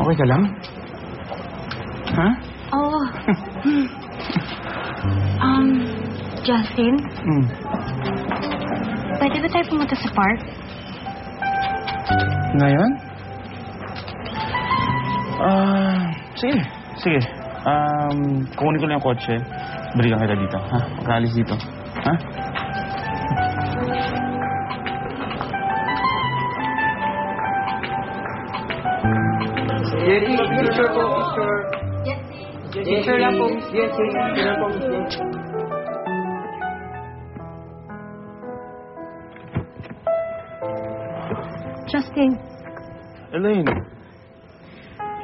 Okay ka lang? Ha? Oo. Justin? Pwede ba tayo pumunta sa park? Ngayon? Sige. Sige. Kukunin ko lang yung kotse. Balikan kita dito, ha? Pagkaalis dito. Ha? Jessie, picture po, picture. Picture lang po, Miss Jessie. Picture lang po, Miss Jessie. Justin, Elaine.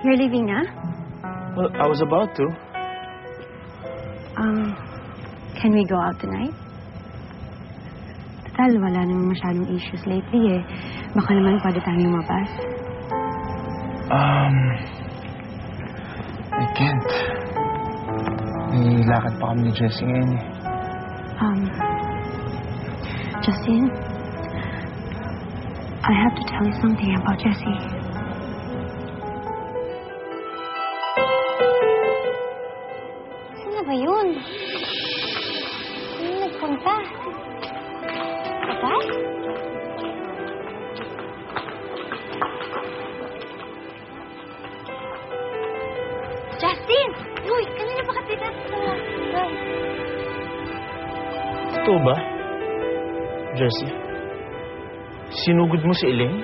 you're leaving na? Well, I was about to. Can we go out tonight? Total, wala naman masyadong issues lately eh. Baka naman pwede tayo lumabas. I can't. May lakad pa kami ni Jessie ngayon eh. Justin, I have to tell you something about Jessie. Saan na ba yun? Saan nagpunta? Patay? Justin! Uy, kanina pa kasi Totoo ba? Jessie? Sinugod mo si Elaine?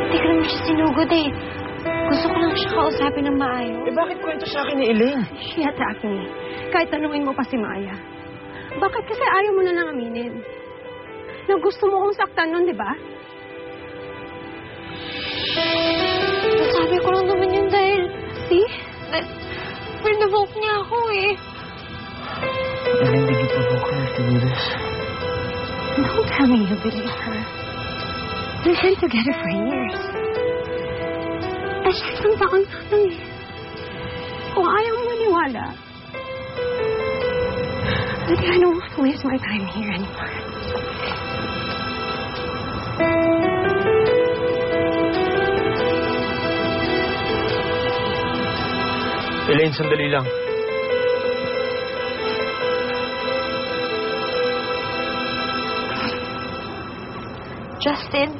Hindi ko naman siya sinugod eh. Gusto ko lang siya kausapin ng maayos. Eh bakit kwento sa akin ni Elaine? She attacked me. Kahit tanungin mo pa si Maya. Bakit kasi ayaw mo na lang aminin? Na gusto mo kong saktan nun, di ba? Nasabi ko lang naman yun dahil... See? Pinavoke niya ako eh. Elaine, did you provoke her to do this? Don't tell me you believe her. We've been together for years. Eh, siya isang taon na lang eh. Kung ayaw mo maniwala, maybe I don't want to waste my time here anymore. Elaine, sandali lang. Justin?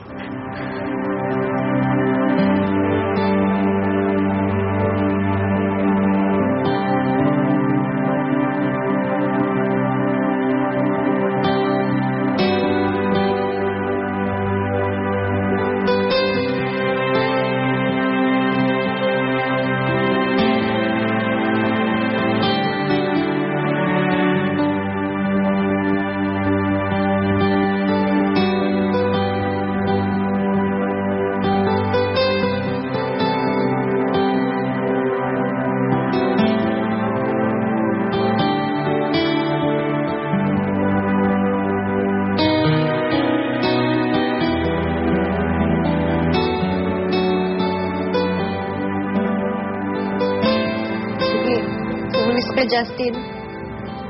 Justin,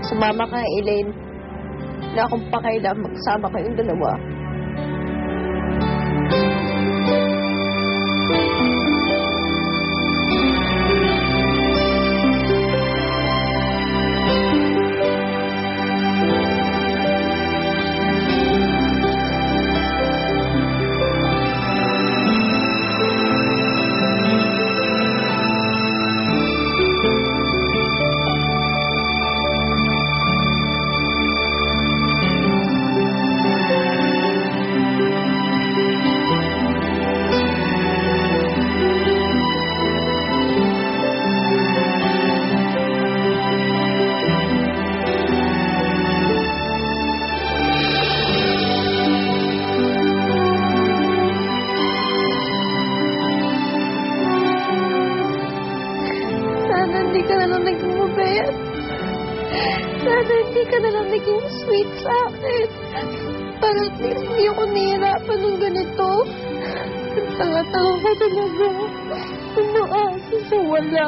sumama ka, Elaine. Wala akong pakailan magsama kayong dalawa. Sana hindi ka na lang naging sweet sa akin. Para at least hindi ako nahihirapan ng ganito. Ang tanga-tanga ka talaga. Umaasa sa wala.